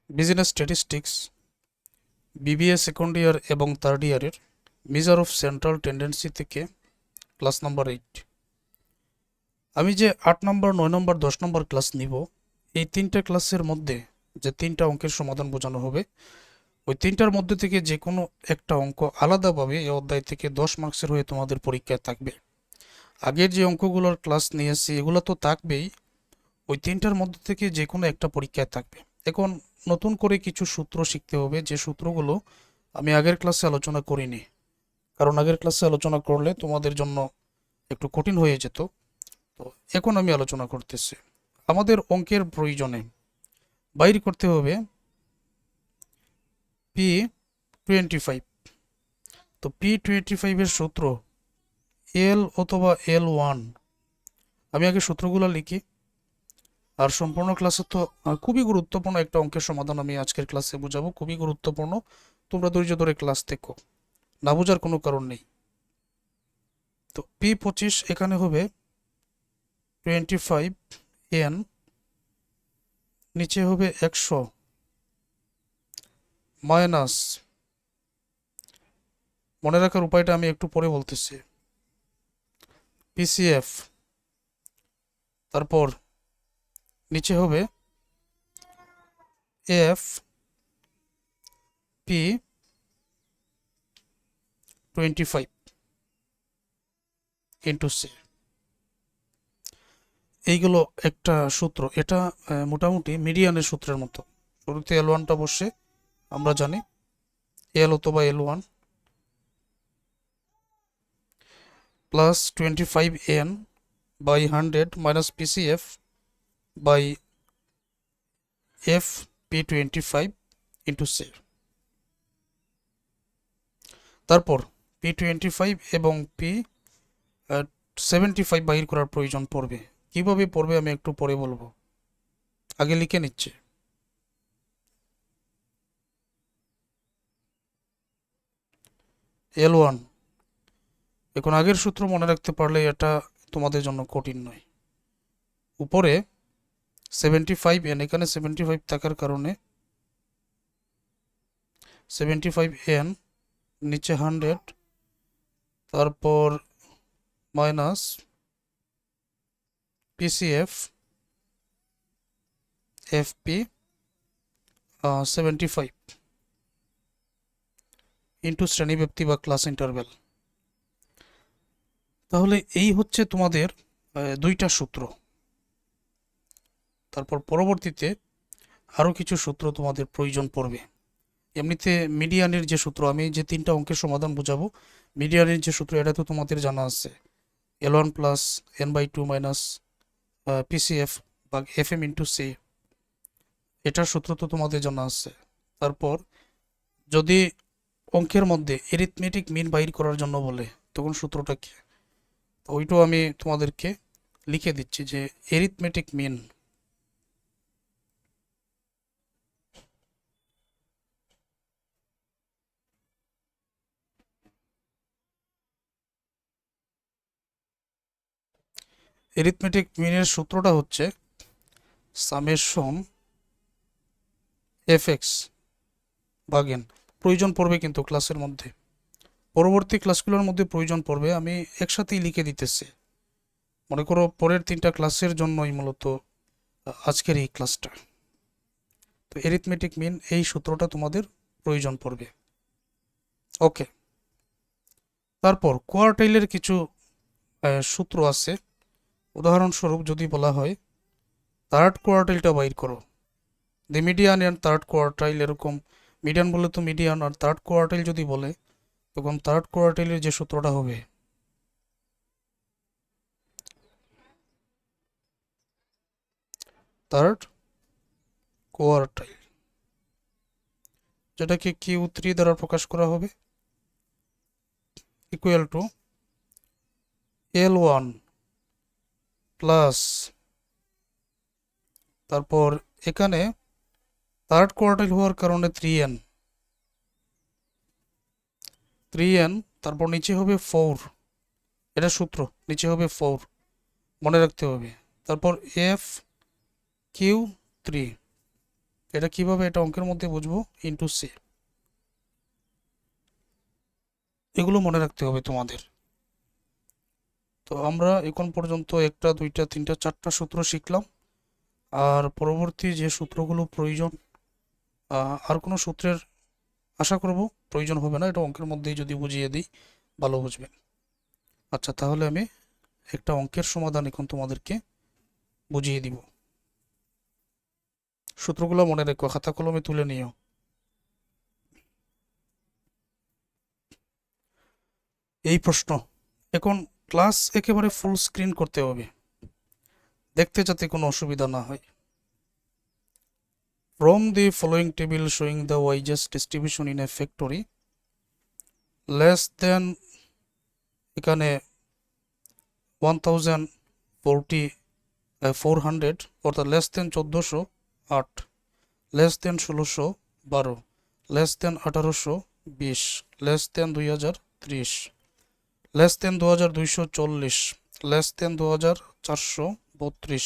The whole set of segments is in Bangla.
Business statistics BBA second year এবং থার্ড ইয়ারের মেজার অফ সেন্ট্রাল টেন্ডেন্সি থেকে ক্লাস নাম্বার 8। আমি যে 8 নম্বর 9 নম্বর 10 নম্বর ক্লাস নিব, এই তিনটা ক্লাসের মধ্যে যে তিনটা অঙ্কের সমাধান বোঝানো হবে, ওই তিনটার মধ্যে থেকে যে কোনো একটা অঙ্ক আলাদাভাবে এই অধ্যায় থেকে 10 মার্কসের হয়ে তোমাদের পরীক্ষায় থাকবে। আগের যে অঙ্কগুলোর ক্লাস নিয়েছি এগুলো তো থাকবেই, ওই তিনটার মধ্যে থেকে যে কোনো একটা পরীক্ষায় থাকবে। এখন নতুন করে কিছু সূত্র শিখতে হবে, যে সূত্রগুলো আমি আগের ক্লাসে আলোচনা করিনি, কারণ আগের ক্লাসে আলোচনা করলে তোমাদের জন্য একটু কঠিন হয়ে যেত। তো এখন আমি আলোচনা করতেছি। আমাদের অঙ্কের প্রয়োজনে বাইর করতে হবে P25। তো P25 এর সূত্র এল অথবা L1। আমি আগে সূত্রগুলো লিখি, আর সম্পূর্ণ ক্লাসে তো খুবই গুরুত্বপূর্ণ একটা অঙ্কের সমাধান আমি আজকের ক্লাসে বোঝাবো, খুবই গুরুত্বপূর্ণ। তোমরা ধৈর্য ধরে ক্লাস দেখো, না বোঝার কোনো কারণ নেই। তো P25 এখানে হবে 25n, নিচে হবে 100 মাইনাস, মনে রাখার উপায়টা আমি একটু পরে বলতেছি, PCF, তারপর নিচে হবে এফ P25 ইন্টু সি। এইগুলো একটা সূত্র, এটা মোটামুটি মিডিয়ানের সূত্রের মতো। শুরুতে L1টা বসে আমরা জানি এল অথবা L1 plus 25n by 100 minus PCF by F P25 into C. তারপর P25 এবং P75 বাহির করার প্রয়োজন পড়বে। কিভাবে পড়বে আমি একটু পরে বলবো, আগে লিখে নিচ্ছে। L1, এখন আগের সূত্র মনে রাখতে পারলে এটা তোমাদের জন্য কঠিন নয়। উপরে 75n, এখানে 75 থাকার কারণে 75n, নিচে 100, তারপর মাইনাস PCF FP 75 ইন্টু শ্রেণীব্যাপ্তি বা ক্লাস ইন্টারভ্যাল। তাহলে এই হচ্ছে তোমাদের দুইটা সূত্র। তারপর পরবর্তীতে আরও কিছু সূত্র তোমাদের প্রয়োজন পড়বে। এমনিতে মিডিয়ানের যে সূত্র, আমি যে তিনটা অঙ্কের সমাধান বোঝাবো, মিডিয়ানের যে সূত্র এটা তো তোমাদের জানা আছে, L1 plus n/2 minus PCF বা FM ইন্টু সি, এটার সূত্র তো তোমাদের জানা আছে। তারপর যদি অঙ্কের মধ্যে এরিথমেটিক মিন বাইর করার জন্য বলে, তখন সূত্রটা কি, ওইটাও আমি তোমাদেরকে লিখে দিচ্ছি, যে এরিথমেটিক মিন এরিথমেটিক মিনের সূত্রটা হচ্ছে সামেশন fx ভাগেন। প্রয়োজন পড়বে কিন্তু ক্লাসের মধ্যে, পরবর্তী ক্লাসগুলোর মধ্যে প্রয়োজন পড়বে, আমি একসাথেই লিখে দিতেছি। মনে করো পরের তিনটা ক্লাসের জন্যই মূলত আজকের এই ক্লাসটা। তো এরিথমেটিক মিন এই সূত্রটা তোমাদের প্রয়োজন পড়বে। ওকে, তারপর কোয়ার্টাইলের কিছু সূত্র আছে। উদাহরণস্বরূপ যদি বলা হয় থার্ড কোয়ার্টাইলটা বাইর করো, দি মিডিয়ান অ্যান্ড থার্ড কোয়ার্টাইল, এরকম মিডিয়ান বলে তো মিডিয়ান, আর থার্ড কোয়ার্টাইল যদি বলে তখন থার্ড কোয়ার্টাইলের যে সূত্রটা হবে থার্ড কোয়ার্টাইল, যেটাকে Q3 দ্বারা প্রকাশ করা হবে, ইকুয়াল টু L1 প্লাস, তারপর এখানে থার্ড কোয়ার্টাইল হওয়ার কারণে 3n, তারপর নিচে হবে 4, এটা সূত্র, নিচে হবে 4, মনে রাখতে হবে। তারপর F Q3, এটা কিভাবে এটা অঙ্কের মধ্যে বুঝবো, ইন্টু সি। এগুলো মনে রাখতে হবে তোমাদের। তো আমরা এখন পর্যন্ত 1টা 2টা 3টা 4টা সূত্র শিখলাম। আর পরবর্তী যে সূত্রগুলো প্রয়োজন, আর কোনো সূত্রের আশা করব প্রয়োজন হবে না, এটা অঙ্কের মধ্যেই যদি বুঝিয়ে দিই ভালো বুঝবেন। আচ্ছা, তাহলে আমি একটা অঙ্কের সমাধান এখন তোমাদেরকে বুঝিয়ে দিব। সূত্রগুলো মনে রেখো, খাতা কলমে তুলে নিও। এই প্রশ্ন, এখন ক্লাস একেবারে ফুল স্ক্রিন করতে হবে, দেখতে যাতে কোনো অসুবিধা না হয়। From the following table showing the wages distribution in a factory, less than এখানে 400 অর্থাৎ less than 1408, less than 1612, less than 1820, less than 2030, less than 2240, less than 2432,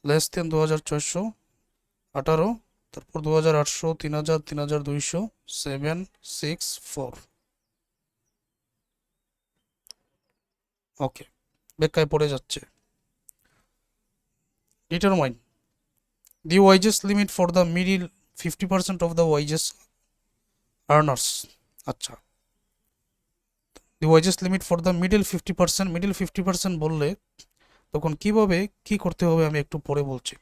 less than 2418, তারপর 2800, 3000, 3200, 764। ওকে, বেকায় পড়ে যাচ্ছে। Determine the wages limit for the middle 50% of the wages earners. আচ্ছা, the wages limit for the middle 50%, middle 50% বললে তখন কিভাবে কি করতে হবে আমি একটু পরে বলছি।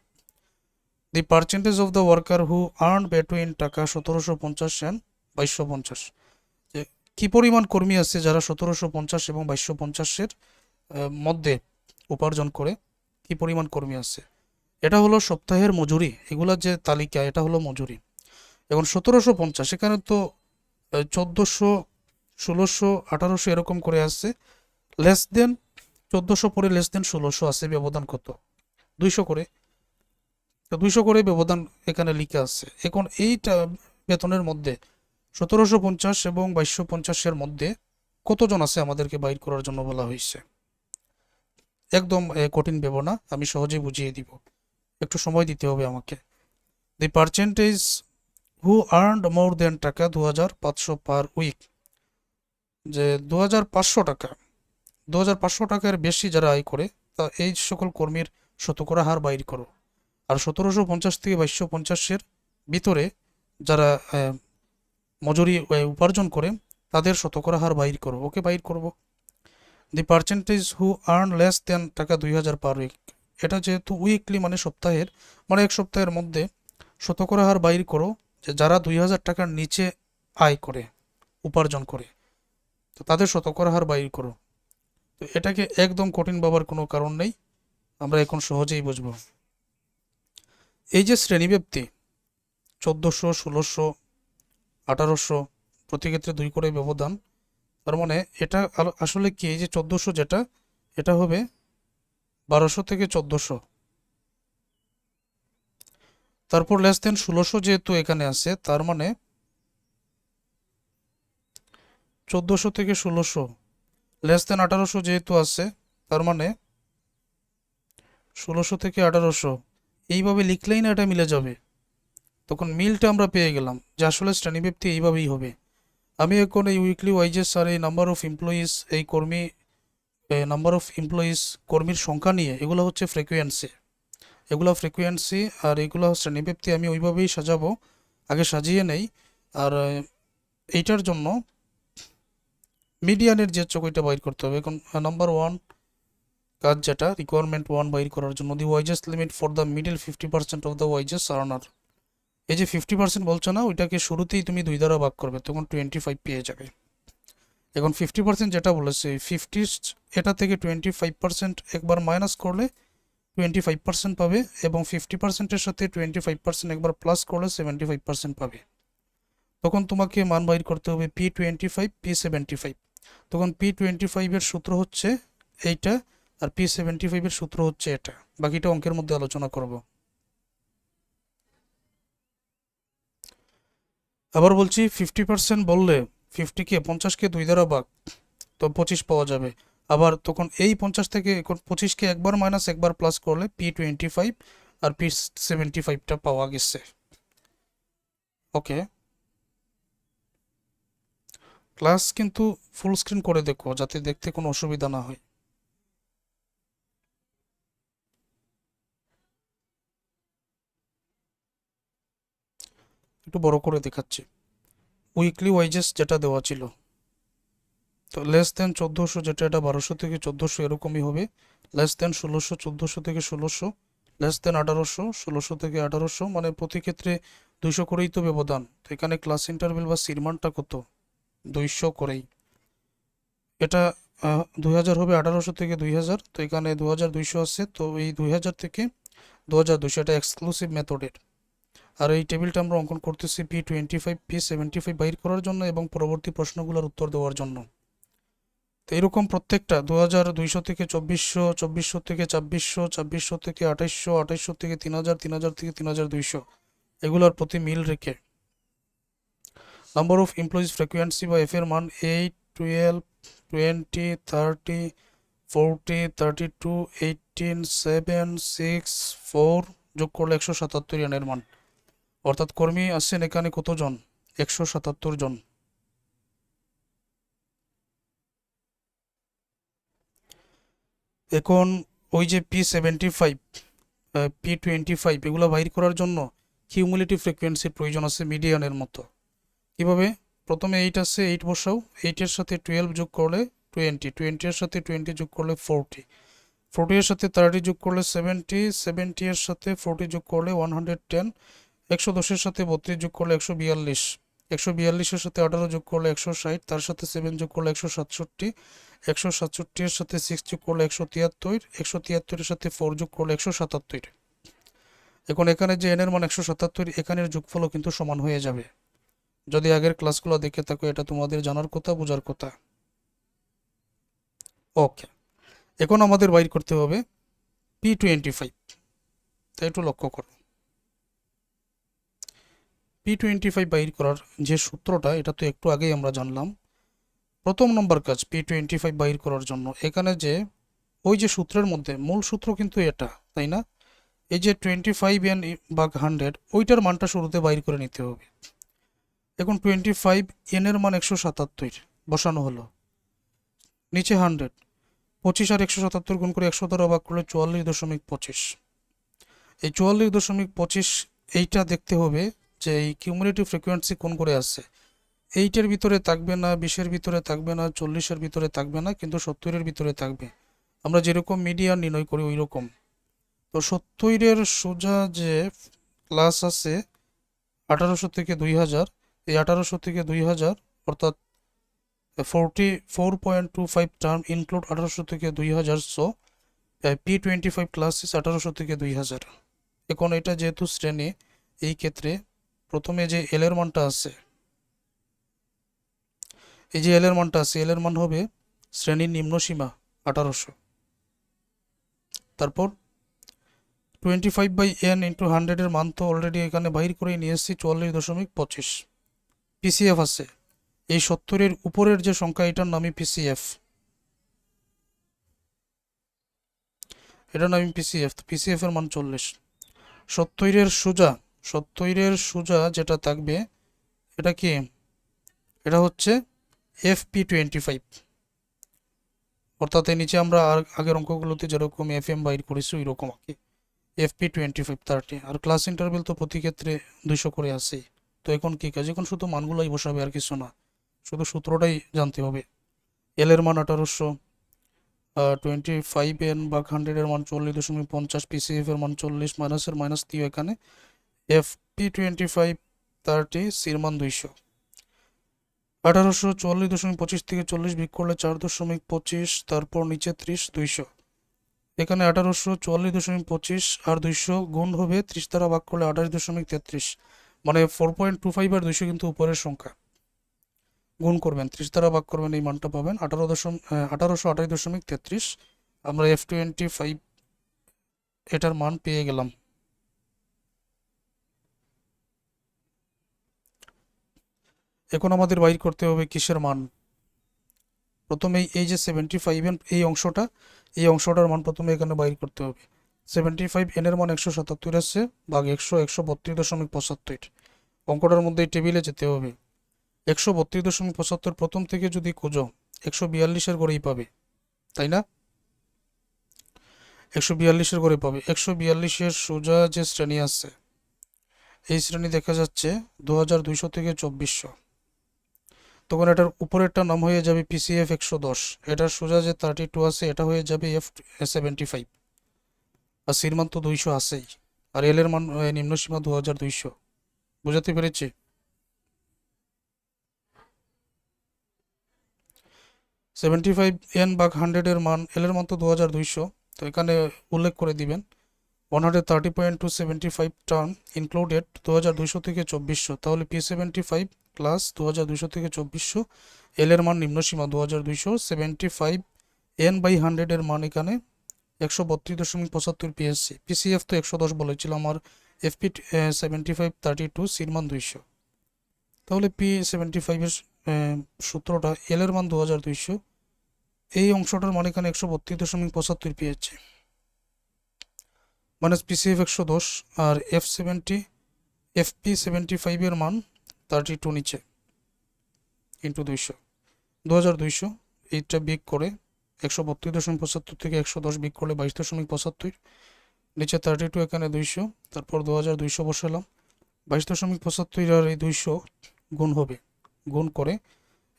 The percentage of the worker who earned between টাকা 1750 and 2250, যে কি পরিমাণ কর্মী আছে যারা 1750 এবং 2250-এর মধ্যে উপার্জন করে, কি পরিমাণ কর্মী আছে, এটা হলো সপ্তাহের মজুরি। এগুলা যে তালিকা, এটা হলো মজুরি। এখন 1750, এখানে তো 1400, 1600, 1800 এরকম করে আসছে, লেস দেন 1400 পরে লেস দেন 1600 আছে, ব্যবধান কত? 200 করে। তো 200 করে ব্যবধান এখানে লিখে আছে। এখন এইটা বেতনের মধ্যে 1750 এবং 2250-এর মধ্যে কতজন আছে আমাদেরকে বাইর করার জন্য বলা হয়েছে। একদম কঠিন ভেব না, আমি সহজেই বুঝিয়ে দিব, একটু সময় দিতে হবে আমাকে। The percentage who earned more than টাকা 2500 পার উইক, যে 2500 টাকা, 2500 টাকার বেশি যারা আয় করে, তা এই সকল কর্মীর শতকরা হার বাইর করো। আর 1750 থেকে 2250-এর ভিতরে যারা মজুরি উপার্জন করে তাদের শতকরা হার বাইর করো। ওকে, বাইর করব। The percentage who earn less than টাকা 2000 পার উইক, এটা যেহেতু উইকলি মানে সপ্তাহের, মানে এক সপ্তাহের মধ্যে শতকরা হার বাইর করো যে যারা 2000 টাকার নিচে আয় করে, উপার্জন করে, তো তাদের শতকরা হার বাইর করো। তো এটাকে একদম কঠিন ভাবার কোনো কারণ নেই, আমরা এখন সহজেই বুঝব। এই যে শ্রেণীব্যাপ্তি 1400, 1600, 1800, প্রতি ক্ষেত্রে 2 করে ব্যবধান, তার মানে এটা আসলে কি, এই যে 1400 যেটা, এটা হবে 1200 থেকে 1400। তারপর লেস দেন 1600 যেহেতু এখানে আছে, তার মানে 1400 থেকে 1600, লেস দেন 1800 যেহেতু আছে, তার মানে 1600 থেকে 1800। এইভাবে লিখলেই না এটা মিলে যাবে, তখন মিলটা আমরা পেয়ে গেলাম যে আসলে শ্রেণীব্যাপ্তি এইভাবেই হবে। আমি এখন এই উইকলি ওয়াইজেস আর এই নাম্বার অফ এমপ্লয়িজ, এই কর্মী, নাম্বার অফ এমপ্লয়িজ, কর্মীর সংখ্যা নিয়ে, এগুলো হচ্ছে ফ্রিকোয়েন্সি, এগুলো ফ্রিকোয়েন্সি আর এগুলো শ্রেণীব্যাপ্তি আমি ওইভাবেই সাজাবো, আগে সাজিয়ে নেই। আর এইটার জন্য মিডিয়ানের যে চকইটা বাইর করতে হবে। এখন নাম্বার 1 কাজ যেটা, রিকোয়ারমেন্ট 1 বাইর করার জন্য, the wages limit for the middle 50% of the wages earner, এই যে 50% বলছো না, ওইটাকে শুরুতেই তুমি 2 দ্বারা ভাগ করবে, তখন 25 পেয়ে যাবে। এখন 50% যেটা বলেছে, 50, এটা থেকে 25% একবার মাইনাস করলে 25% পাবে, এবং 50%-এর সাথে 25% একবার প্লাস করলে 75% পাবে। তখন তোমাকে মান বাইর করতে হবে P25, P75। তখন P25-এর সূত্র হচ্ছে এইটা, আর P75-এর সূত্র হচ্ছে এটা। বাকিটা অঙ্কের মধ্যে আলোচনা করব। আবার বলছি, 50% বললে 50-কে 50-কে 2 দ্বারা ভাগ, তো 25 পাওয়া যাবে। আবার তখন এই 50 থেকে 25-কে একবার মাইনাস একবার প্লাস করলে P25 আর P75টা পাওয়া গেছে। ওকে, ক্লাস কিন্তু ফুল স্ক্রিন করে দেখো যাতে দেখতে কোনো অসুবিধা না হয়। একটু বড় করে দেখাচ্ছি। উইকলি ওয়াইজেস যেটা দেওয়া ছিল, তো লেস দেন 1400, যেটা এটা 1200 থেকে 1400 এরকমই হবে। লেস দেন 1600, 1400 থেকে 1600। লেস দেন 1800, 1600 থেকে 1800, মানে প্রতি ক্ষেত্রে 200 করেই তো ব্যবধান। তো এখানে ক্লাস ইন্টারভেল বা সিরমানটা কত? 200 করেই। এটা 2000 হবে 1800 থেকে 2000, তো এখানে 2200 আছে, তো এই 2000 থেকে 2200 এটা এক্সক্লুসিভ মেথডের। আর এই টেবিলটা আমরা অঙ্কন করতেছি P25 P75 বাইর করার জন্য এবং পরবর্তী প্রশ্নগুলোর উত্তর দেওয়ার জন্য। তো এরকম প্রত্যেকটা 2200 থেকে 2400, 2400 থেকে 2600, 2600 থেকে 2800, 2800 থেকে 3000, 3000 থেকে 3200, এগুলোর প্রতি মিল রেখে নাম্বার অফ এমপ্লয়িজ ফ্রিকোয়েন্সি বা এফ এর মান 8, 12, 20, 30, 40, 32, 18, 7, 6, 4 যোগ করলে 177 এর মান। অর্থাৎ কর্মী আছেন এখানে কতজন? 177 জন। এখন ওই যে P75, P25 এগুলো বাইর করার জন্য কিউমুলেটিভ ফ্রিকোয়েন্সির প্রয়োজন আছে মিডিয়ানের মতো। কিভাবে? প্রথমে 8 আছে, 8 বসাও, 8 এর সাথে 12 যোগ করলে 20, 20 এর সাথে 20 যোগ করলে 40, 40 এর সাথে 30 যোগ করলে 70, 70 এর সাথে 40 যোগ করলে 110, 110 এর সাথে 32 যোগ করলে 142, 142 এর সাথে 18 যোগ করলে 160, তার সাথে 7 যোগ করলে 167, 167 এর সাথে 6 যোগ করলে 173, 173 এর সাথে 4 যোগ করলে 177। এখন এখানে যে n এর মান 177, এখানের যোগফলও কিন্তু সমান হয়ে যাবে। যদি আগের ক্লাসগুলো দেখে থাকো এটা তোমাদের জানার কথা, বোঝার কথা। ওকে, এখন আমাদের বাইর করতে হবে P25। তাই একটু লক্ষ্য করো, P25 বাইর করার যে সূত্রটা, এটা তো একটু আগেই আমরা জানলাম। প্রথম নম্বর কাজ P25 বাইর করার জন্য, এখানে যে ওই যে সূত্রের মধ্যে মূল সূত্র কিন্তু এটা, তাই না? এই যে 25n ভাগ 100, ওইটার মানটা শুরুতে বাইর করে নিতে হবে। এখন 25n এর মান 177 বসানো হলো, নিচে 100, 25 আর 177 গুণ করে 100 দ্বারা ভাগ করলে 44.25। এই 44.25 এইটা দেখতে হবে যে এই কিউমুলেটিভ ফ্রিকোয়েন্সি কোন করে আছে। 8-এর ভিতরে থাকবে না, 20-এর ভিতরে থাকবে না, 40-এর ভিতরে থাকবে না, কিন্তু 70-এর ভিতরে থাকবে। আমরা যেরকম মিডিয়ান নির্ণয় করি ওই রকম। তো 70-এর সোজা যে ক্লাস আছে 1800 থেকে 2000, এই 1800 থেকে 2000 অর্থাৎ 44.25 টার্ম ইনক্লুড 1800 থেকে 2000, সো P25 ক্লাসেস 1800 থেকে 2000। এখন এটা যেহেতু শ্রেণী, এই ক্ষেত্রে প্রথমে যে এল এর মানটা আছে, এই যে এল এর মানটা আছে, এল এর মান হবে শ্রেণীর নিম্ন সীমা 1800। তারপর 25/n ইন্টু 100 এর মান তো অলরেডি এখানে বাহির করে নিয়ে এসেছি 44.25। পিসিএফ আছে এই 70-এর উপরের যে সংখ্যা, এটার নামই পিসিএফ, এটার নামই পিসিএফ। পিসিএফ এর মান 40। 70-এর সোজা যেটা থাকবে এটা কি? এটা হচ্ছে FP25, অর্থাৎ এর নিচে আমরা আগের অঙ্কগুলোতে যেরকম FM বাইর করেছি ওই রকম আর কি, FP25 30। আর ক্লাস ইন্টারভেল তো প্রতি ক্ষেত্রে 200 করে আছে। তো এখন কি কাজ? এখন শুধু মানগুলোই বসাবে, আর কিছু না, শুধু সূত্রটাই জানতে হবে। এল এর মান 1800, 25n ভাগ 100 এর মান 40.50, পিসিএফ এর মান 40, মাইনাসের মাইনাস দিও এখানে, FP25 30, সির মান 200। 1800 44.25 থেকে 40 বিয়োগ করলে 4.25, তারপর নিচে 30, 200। এখানে 1800 44.25 আর 200 গুণ হবে 30 দ্বারা ভাগ করলে 28.33, মানে 4.25 আর 200 কিন্তু উপরের সংখ্যা। গুণ করবেন, 30 দ্বারা ভাগ করবেন, এই মানটা পাবেন 1828.33। আমরা F25 এটার মান পেয়ে গেলাম। এখন আমাদের বাইর করতে হবে কিসের মান? প্রথমে এই যে 75 এন এই অংশটার মান প্রথমে এখানে বাইর করতে হবে। 75 এন এর মান 177 আছে, ভাগ 100, 132.75। অঙ্কটার মধ্যে এই টেবিলে যেতে হবে। 132.75 প্রথম থেকে যদি খুঁজো 142-এর গড়েই পাবে, তাই না? 142-এর গড়ে পাবে। 142-এর সোজা যে শ্রেণী আছে, এই শ্রেণী দেখা যাচ্ছে 2200 থেকে 2400। তখন এটার উপরেরটা নাম হয়ে যাবে পিসিএফ 110, এটার সোজা যে 32 আছে এটা হয়ে যাবে F75, আর সির মান তো 200 আছেই, আর এল এর মান নিম্নসীমা 2200। বুঝাতে পেরেছি? $75 এর মান, এল এর মান তো 2200, তো এখানে উল্লেখ করে দিবেন 130.275 টার্ম ইনক্লুডেড 2200 থেকে 2400, তাহলে P75 প্লাস 2200 থেকে 2400, এল এর মান নিম্নসীমা 2200, 75n/100 এর মান এখানে 132.75 পিএসসি। পিসিএফ তো 110 বলেছিলাম, আর এফপি 75 32, সির মান 200। তাহলে P75 এর সূত্রটা এল এর মান 2200, এই অংশটার মান এখানে 132.75 পেয়েছে, মাইনাস পিসিএফ 110, আর FP75 এর মান 32 নিচে ইন্টু 2200, এইটা বিগ করে 132.75 থেকে 110 বিগ করলে 22.75, নিচে 32, এখানে 200, তারপর 2200 বসালাম, 22.75 আর এই 200 গুণ হবে, গুণ করে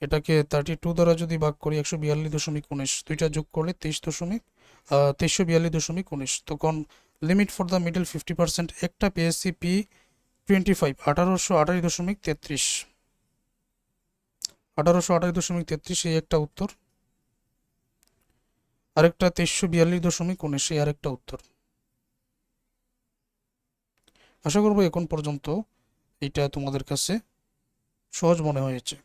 এটাকে 32 দ্বারা যদি ভাগ করি 142.19, দুইটা যোগ করলে 2342.19, তখন লিমিট ফর দ্য মিডল 50%, একটা পিএসসি P25 1828.33, 1828.33, এই একটা উত্তর, আরেকটা 2342.19, এই আরেকটা উত্তর। আশা করবো এখন পর্যন্ত এটা তোমাদের কাছে সহজ মনে হয়েছে।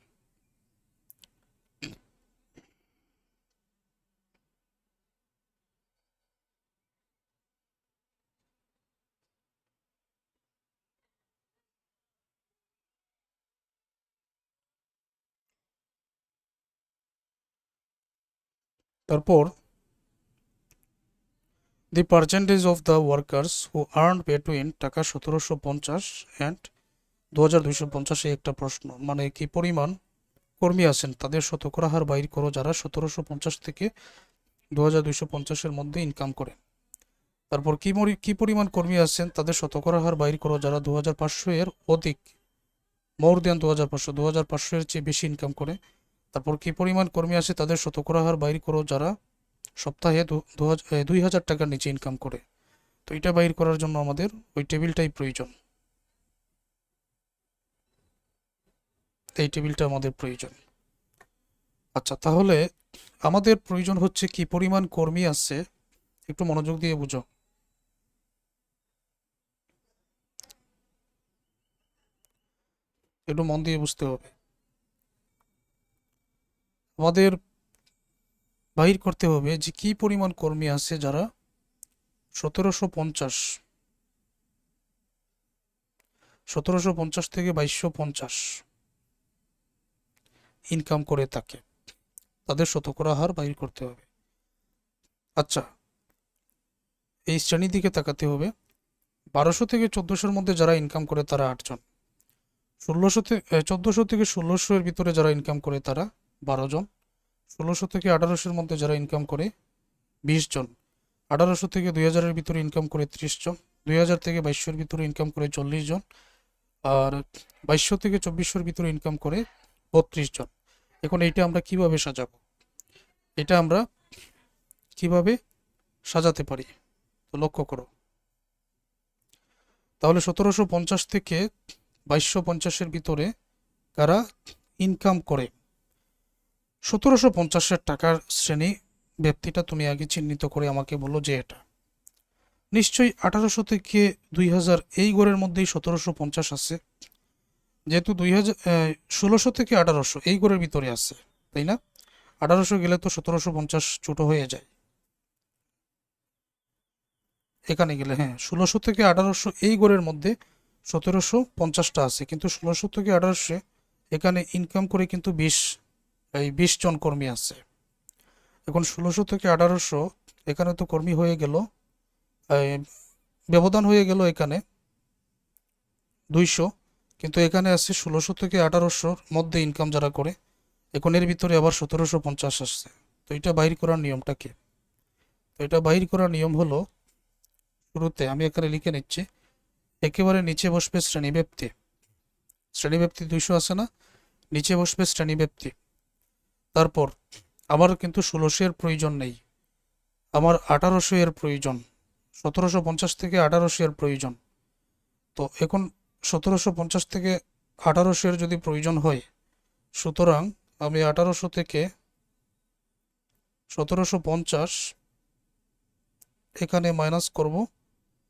তারপর the percentage of the workers who earned between টাকা 1750 and 2250, এই একটা প্রশ্ন, মানে কি পরিমাণ কর্মী আছেন তাদের শতকরা হার বাইর করো যারা 1750 থেকে 2250-এর মধ্যে ইনকাম করে। তারপর কি পরিমাণ কর্মী আছেন তাদের শতকরা হার বাইর করো যারা 2500 এর অধিক, মোর দেন 2500, 2500 এর চেয়ে বেশি ইনকাম করে। তারপর কি পরিমাণ কর্মী আছে তাদের শতকরা হার বাইর করো যারা সপ্তাহে 2000 টাকার নিচে ইনকাম করে। তো এটা বাইর করার জন্য আমাদের ওই টেবিলটাই প্রয়োজন, এই টেবিলটা আমাদের প্রয়োজন। আচ্ছা, তাহলে আমাদের প্রয়োজন হচ্ছে কি পরিমাণ কর্মী আছে, একটু মনোযোগ দিয়ে বুঝো। একটু মন দিয়ে বুঝতে হবে। আমাদের বাহির করতে হবে যে কি পরিমাণ কর্মী আছে যারা 1750 থেকে 2250 ইনকাম করে থাকে, তাদের শতকরা হার বাহির করতে হবে। আচ্ছা, এই শ্রেণীর দিকে তাকাতে হবে। 1200 থেকে 1400-এর মধ্যে যারা ইনকাম করে তারা 8 জন, 1400 থেকে 1600 এর ভিতরে যারা ইনকাম করে তারা 12 জন, 1600 থেকে 1800-এর মধ্যে যারা ইনকাম করে 20 জন, 1800 থেকে 2000-এর ভিতরে ইনকাম করে 30 জন, 2000 থেকে 2200-এর ভিতরে ইনকাম করে 40 জন, আর 2200 থেকে 2400-এর ভিতরে ইনকাম করে 32 জন। এখন এইটা আমরা কিভাবে সাজাবো, এটা আমরা কিভাবে সাজাতে পারি, তো লক্ষ্য করো। তাহলে 1750 থেকে 2250-এর ভিতরে কারা ইনকাম করে, 1750-এর টাকার শ্রেণী ব্যক্তিটা তুমি আগে চিহ্নিত করে আমাকে বলো যে এটা নিশ্চয়ই 1800 থেকে 2000 এই গড়ের মধ্যেই 1750 আছে, যেহেতু 1600 থেকে 1800 এই গড়ের ভিতরে আছে, তাই না? 1800 গেলে তো 1750 ছোট হয়ে যায় এখানে গেলে, হ্যাঁ 1600 থেকে 1800 এই গড়ের মধ্যে 1750টা আছে, কিন্তু 1600 থেকে 1800 এখানে ইনকাম করে কিন্তু 20 জন কর্মী আছে। এখন 1600 থেকে 1800 এখানে তো কর্মী হয়ে গেল, ব্যবধান হয়ে গেল এখানে 200, কিন্তু এখানে আছে 1600 থেকে 1800-র মধ্যে ইনকাম যারা করে। এখন এর ভিতরে আবার 1750 আসছে। তো এটা বাইর করার নিয়মটা কি? তো এটা বাইর করার নিয়ম হলো, শুরুতে আমি এখানে লিখে নিচ্ছি, একেবারে নিচে বসবে শ্রেণীব্যাপ্তি। শ্রেণীব্যাপ্তি 200 আছে না, নিচে বসবে শ্রেণীব্যাপ্তি। তারপর আমার কিন্তু 1600 এর প্রয়োজন নেই, আমার 1800 এর প্রয়োজন। 1750 থেকে 1800 এর প্রয়োজন। তো এখন 1750 থেকে 1800 এর যদি প্রয়োজন হয়, সুতরাং আমি 1800 থেকে 1750 এখানে মাইনাস করব,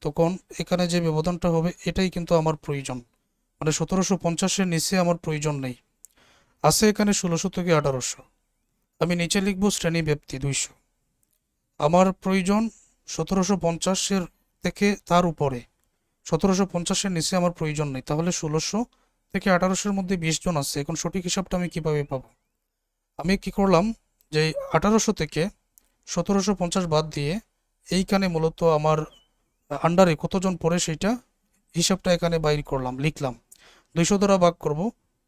তখন এখানে যে ব্যবধানটা হবে এটাই কিন্তু আমার প্রয়োজন। মানে 1750-এর নিচে আমার প্রয়োজন নেই, আছে এখানে 1600 থেকে 1800। আমি নিচে লিখব শ্রেণী ব্যাপ্তি 200। আমার প্রয়োজন 1750-এর থেকে তার উপরে, 1750-এর নিচে আমার প্রয়োজন নেই। তাহলে 1600 থেকে 1800-এর মধ্যে 20 জন আছে। এখন সঠিক হিসাবটা আমি কিভাবে পাবো? আমি কি করলাম, যে 1800 থেকে 1750 বাদ দিয়ে এইখানে মূলত আমার আন্ডারে কতজন পড়ে সেটা হিসাবটা এখানে বাইর করলাম, লিখলাম। 200 দ্বারা ভাগ করব,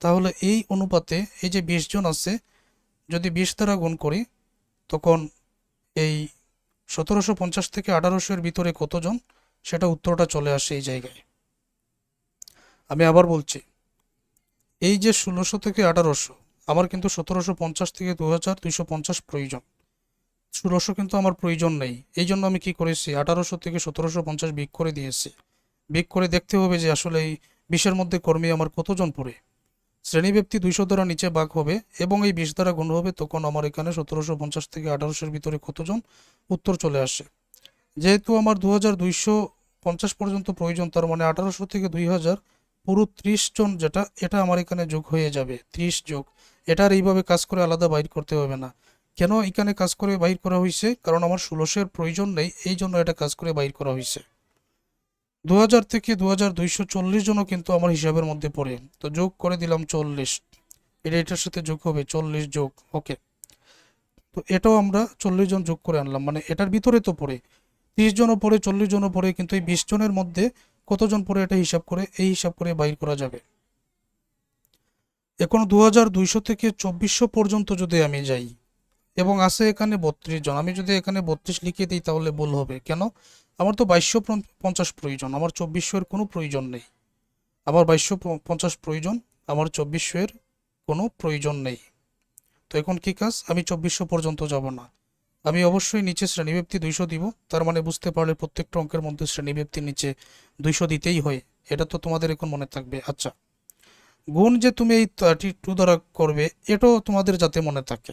তাহলে এই অনুপাতে এই যে 20 জন আছে, যদি 20 দ্বারা গুণ করি, তখন এই 1750 থেকে 1800 এর ভিতরে কতজন, সেটা উত্তরটা চলে আসে এই জায়গায়। আমি আবার বলছি, এই যে 1600 থেকে 1800, আমার কিন্তু 1750 থেকে 2250 প্রয়োজন। 1600 কিন্তু আমার প্রয়োজন নেই, এই জন্য আমি কি করেছি, 1800 থেকে 1750 বিয়োগ করে দিয়েছি। বিয়োগ করে দেখতে হবে যে আসলে এই 20-এর মধ্যে কর্মী আমার কতজন পড়ে। শ্রেণীব্যাপ্তি 200 দ্বারা নিচে ভাগ হবে এবং এই 20 দ্বারা গুণ হবে, তখন আমার এখানে 1750 থেকে 1800-এর ভিতরে কতজন উত্তর চলে আসে। যেহেতু আমার 2250 পর্যন্ত প্রয়োজন, তার মানে 1800 থেকে 2000 পুরো 30 জন, যেটা এটা আমার এখানে যোগ হয়ে যাবে, 30 যোগ। এটার এইভাবে কাজ করে আলাদা বাইর করতে হবে না। কেন এখানে কাজ করে বাইর করা হয়েছে? কারণ আমার 1600 এর প্রয়োজন নেই, এই জন্য এটা কাজ করে বাইর করা হয়েছে। 2000 থেকে 2240 জনও কিন্তু আমার হিসাবের মধ্যে পড়ে, তো যোগ করে দিলাম 40। এটার সাথে যোগ হবে 40 যোগ, ওকে। তো এটাও আমরা 40 জন যোগ করে আনলাম, মানে এটার ভিতরে তো পড়ে 30 জনও পড়ে, 40 জনও পড়ে, কিন্তু এই 20 জনের মধ্যে কতজন পড়ে এটা হিসাব করে, এই হিসাব করে বাইর করা যাবে। এখন 2200 থেকে 2400 পর্যন্ত যদি আমি যাই, এবং আছে এখানে 32 জন, আমি যদি এখানে 32 লিখে দিই তাহলে ভুল হবে। কেন? আমার তো 2250 প্রয়োজন, আমার 2400 এর কোনো প্রয়োজন নেই। আমার 2250 প্রয়োজন, আমার 2400 এর কোনো প্রয়োজন নেই। তো এখন কি কাজ, আমি 2400 পর্যন্ত যাব না, আমি অবশ্যই নিচে শ্রেণীব্যাপ্তি 200 দিব। তার মানে বুঝতে পারলে প্রত্যেকটা অঙ্কের মধ্যে শ্রেণীব্যাপ্তির নিচে 200 দিতেই হয়, এটা তো তোমাদের এখন মনে থাকবে। আচ্ছা, গুণ যে তুমি এই 32 দ্বারা করবে, এটাও তোমাদের যাতে মনে থাকে।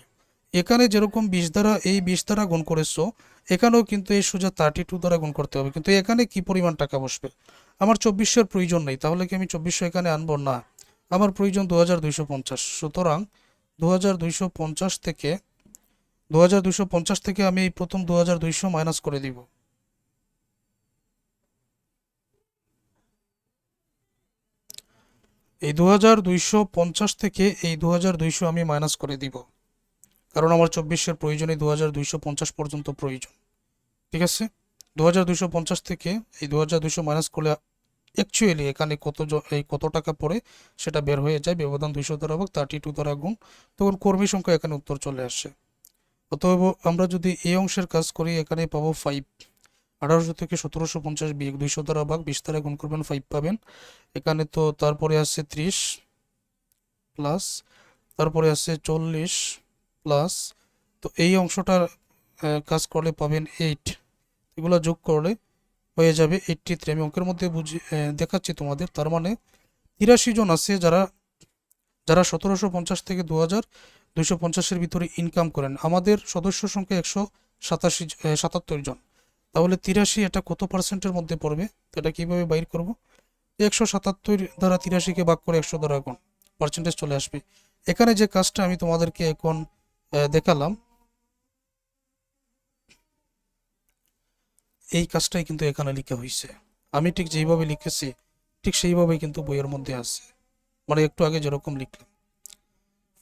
এখানে যেরকম 20 দ্বারা, এই 20 দ্বারা গুণ করেছো, এখানেও কিন্তু এই সোজা 32 দ্বারা গুণ করতে হবে। কিন্তু এখানে কি পরিমাণ টাকা বসবে? আমার 2400 এর প্রয়োজন নেই, তাহলে কি আমি 2400 এখানে আনবো না? আমার প্রয়োজন 2250। সুতরাং 2250 থেকে 2250 থেকে আমি এই প্রথম 2200 মাইনাস করে দিব। এই 2250 থেকে এই 2200 আমি মাইনাস করে দিব, কারণ আমার 2400-এর প্রয়োজনে 2250 পর্যন্ত প্রয়োজন। ঠিক আছে, 2250 থেকে এই 2200 মাইনাস করলে অ্যাকচুয়ালি এখানে কত টাকা পড়ে সেটা বের হয়ে যায়। ব্যবধান 200 দ্বারা ভাগ 32 দ্বারা গুণ, তখন কর্মী সংখ্যা এখানে উত্তর চলে আসে। অতএব আমরা যদি এই অংশের কাজ করি, এখানে পাবো 5। 1800 থেকে 1750 বিয়োগ 200 দ্বারা ভাগ 20 দ্বারা গুণ করবেন, 5 পাবেন। এখানে তো তারপরে আছে 30 প্লাস, তারপরে আছে 40 প্লাস, তো এই অংশটার কাজ করলে পাবেন 8। এগুলো যোগ করলে হয়ে যাবে 83। আমি অঙ্কের মধ্যে দেখাচ্ছি তোমাদের। তার মানে 83 জন আছে যারা 1750 থেকে 2250-এর ভিতরে ইনকাম করেন। আমাদের সদস্য সংখ্যা 177 জন, তাহলে 83 এটা কত পার্সেন্টের মধ্যে পড়বে? তো এটা কিভাবে বাইর করব? 177 দ্বারা 83-কে ভাগ করে 100 দ্বারা গুণ, পার্সেন্টেজ চলে আসবে। এখানে যে কাজটা আমি তোমাদেরকে এখন দেখালাম, এই কাজটাই কিন্তু এখানে লেখা হয়েছে। আমি ঠিক যেইভাবে লিখেছি ঠিক সেইভাবেই কিন্তু বইয়ের মধ্যে আছে, মানে একটু আগে যেরকম লিখলাম।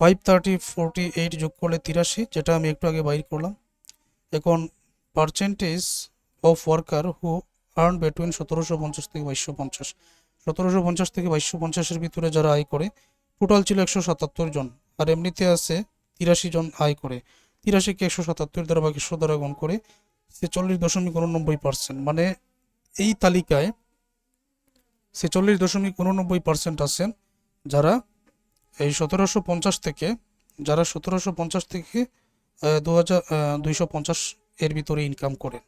5 30 48 যোগ করলে 83, যেটা আমি একটু আগে বাইর করলাম। এখন percentage of worker who earn between 1750 থেকে 2250, 1750 থেকে 2250-এর ভিতরে যারা আয় করে টোটাল ছিল 177 জন, আর এমনিতে আছে 83 জন আয় করে। 83কে 177 দ্বারা বা 100 দ্বারা গুণ করে 46.89%, মানে এই তালিকায় 46.89% আছেন যারা এই 1750 থেকে 2250 এর ভিতরে ইনকাম করে।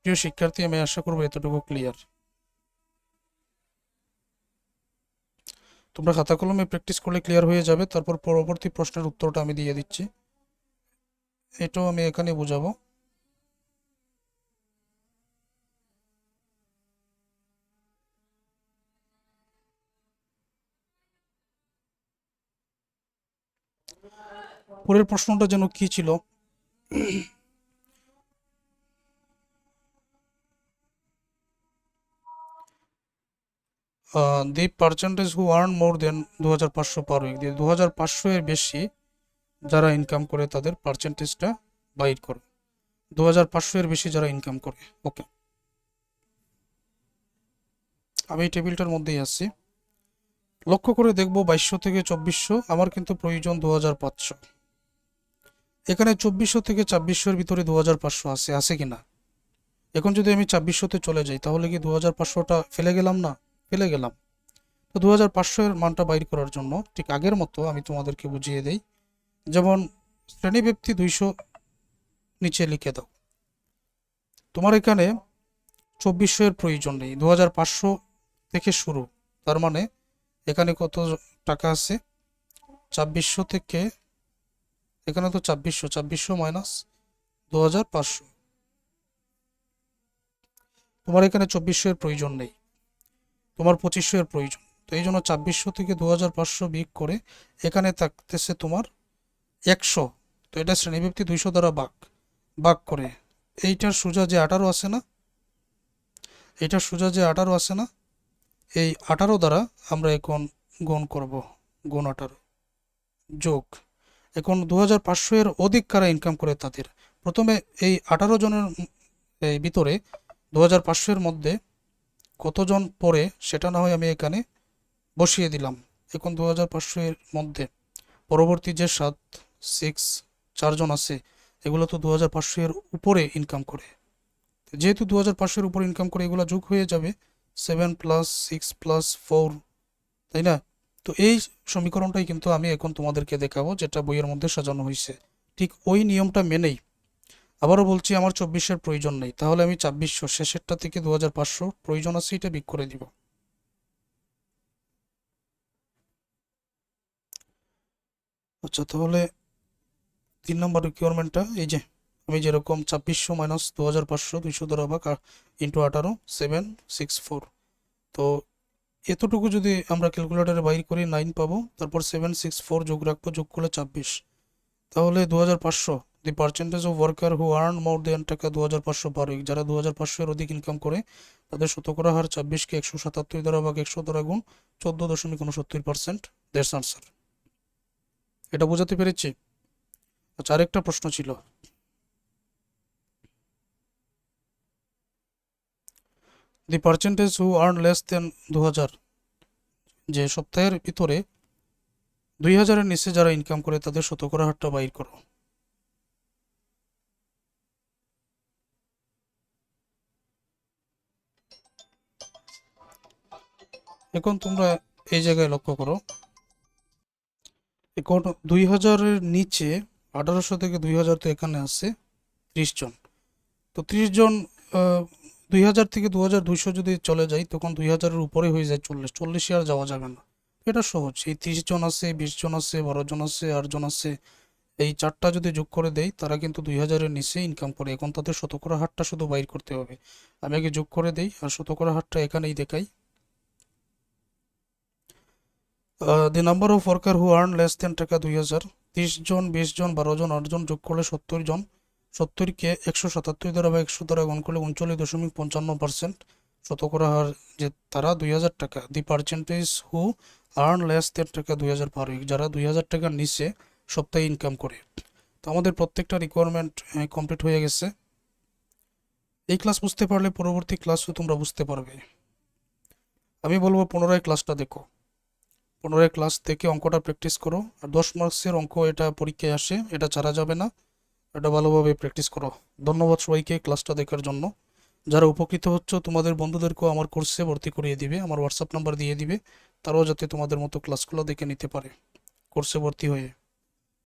প্রিয় শিক্ষার্থী, আমি আশা করবো এতটুকু ক্লিয়ার। তোমরা খাতা কলমে প্র্যাকটিস করলে ক্লিয়ার হয়ে যাবে। তারপর পরবর্তী প্রশ্নের উত্তরটা আমি দিয়ে দিচ্ছি, এটাও আমি এখানে বোঝাবো। পরের প্রশ্নটা যেন কি ছিল? The percentage who earn more then 2500 per week, 2500 এর বেশি যারা ইনকাম করে তাদের পার্সেন্টেজটা বাইর করো। 2500 এর বেশি যারা ইনকাম করে। ওকে, আমি এই টেবিলটার মধ্যেই আছি। লক্ষ্য করে দেখবো 2200 থেকে 2400, আমার কিন্তু প্রয়োজন 2500। এখানে 2400 থেকে 2400-এর ভিতরে 2500 আছে কিনা? এখন যদি আমি 2400-তে চলে যাই তাহলে কি 2500টা ফেলে গেলাম না? ফেলে গেলাম। তো 2500-এর মানটা বাইর করার জন্য ঠিক আগের মতো আমি তোমাদেরকে বুঝিয়ে দেই। যেমন শ্রেণীব্যক্তি 200 নিচে লিখে দাও। তোমার এখানে 2400 এর প্রয়োজন নেই, 2500 থেকে শুরু। তার মানে এখানে কত টাকা আছে? 2400 থেকে, এখানে তো 2400 মাইনাস 2500। তোমার এখানে 2400 এর প্রয়োজন নেই, তোমার 2500 এর প্রয়োজন। তো এই জন্য 2400 থেকে 2500 বিয়োগ করে এখানে থাকতেছে তোমার 100। তো এটা শ্রেণীব্যক্তি 200 দ্বারা ভাগ করে এইটার সোজা যে 18 আছে না, এইটার সোজা যে 18 আছে না, এই 18 দ্বারা আমরা এখন গুণ করব, গুণ 18 যোগ। এখন 2500 এর অধিক কারা ইনকাম করে তাদের প্রথমে এই 18 জনের এই ভিতরে 2500 এর মধ্যে কতজন পড়ে সেটা না হয় আমি এখানে বসিয়ে দিলাম। এখন 2500 এর মধ্যে পরবর্তী যে 7, 6, 4 জন আছে, এগুলো তো 2500 এর উপরে ইনকাম করে। যেহেতু 2500 এর উপর ইনকাম করে, এগুলো যোগ হয়ে যাবে 7 + 6 + 4, তাই না? তো এই সমীকরণটাই কিন্তু আমি এখন তোমাদেরকে দেখাবো, যেটা বইয়ের মধ্যে সাজানো হয়েছে। ঠিক ওই নিয়মটা মেনেই আবারও বলছি, আমার 2400-এর প্রয়োজন নেই, তাহলে আমি 2600 শেষেরটা থেকে 2500 প্রয়োজন আছে এটা বিয়োগ করে দিব। আচ্ছা, তাহলে 3 নম্বর রিকোয়ারমেন্টটা এই যে আমি যেরকম 2600 মাইনাস 2500 200 দ্বারা ভাগ ইন্টু 18 764। তো এতটুকু যদি আমরা ক্যালকুলেটারে বাইর করি 9 পাবো, তারপর 764 যোগ রাখবো, যোগ করলে 26। তাহলে 2500, the percentage of worker who earn more than টাকা 2500 পার উইক, যারা 2500 এর অধিক ইনকাম করে তাদের শতকরা হার 26কে 177 দ্বারা ভাগ 100 দ্বারা গুণ 14.69%। That's answer. এটা বোঝাতে পেরেছি? আচ্ছা, আরেকটা প্রশ্ন ছিল, the percentage who earn less than 2000, যে সপ্তাহের ভিতরে 2000-এর নিচে যারা ইনকাম করে তাদের শতকরা হারটা বাইর করো। এখন তোমরা এই জায়গায় লক্ষ্য করো, এখন 2000-এর নিচে 1800 থেকে 2000 তো এখানে আছে 30 জন। তো 30 জন 2000 থেকে 2200 যদি চলে যায় তখন 2000-এর উপরে হয়ে যায় 40, 40-এ আর যাওয়া যাবে না। এটা সহজ, এই 30 জন আছে, 20 জন আছে, 12 জন আছে, 8 জন আছে, এই চারটা যদি যোগ করে দেই তারা কিন্তু 2000-এর নিচে ইনকাম করে। এখন তাদের শতকরা হারটা শুধু বাইর করতে হবে। আমি আগে যোগ করে দেই আর শতকরা হারটা এখানেই দেখাই। The number of worker who earn less than টাকা 2000, 30 জন, 20 জন, 12 জন, 8 জন যোগ করলে 70 জন। 70-কে 177 দ্বারা বা 100 দ্বারা গুণ করলে 39.55%। শতকরা হার যে তারা 2000 টাকা, the percentage who earn less than টাকা 2000 পার উইক, যারা 2000 টাকার নিচে সপ্তাহে ইনকাম করে। তো আমাদের প্রত্যেকটা রিকোয়ারমেন্ট কমপ্লিট হয়ে গেছে। এই ক্লাস বুঝতে পারলে পরবর্তী ক্লাসও তোমরা বুঝতে পারবে। আমি বলবো পুনরায় ক্লাসটা দেখো, পুনরায় ক্লাস দেখে অঙ্কটা প্র্যাকটিস করো। আর 10 মার্কসের অঙ্ক এটা পরীক্ষায় আসে, এটা ছাড়া যাবে না, এটা ভালোভাবে প্র্যাকটিস করো। ধন্যবাদ সবাইকে ক্লাসটা দেখার জন্য। যারা উপকৃত হচ্ছ তোমাদের বন্ধুদেরকেও আমার কোর্সে ভর্তি করিয়ে দিবে, আমার হোয়াটসঅ্যাপ নাম্বার দিয়ে দিবে, তারাও যাতে তোমাদের মতো ক্লাসগুলো দেখে নিতে পারে কোর্সে ভর্তি হয়ে।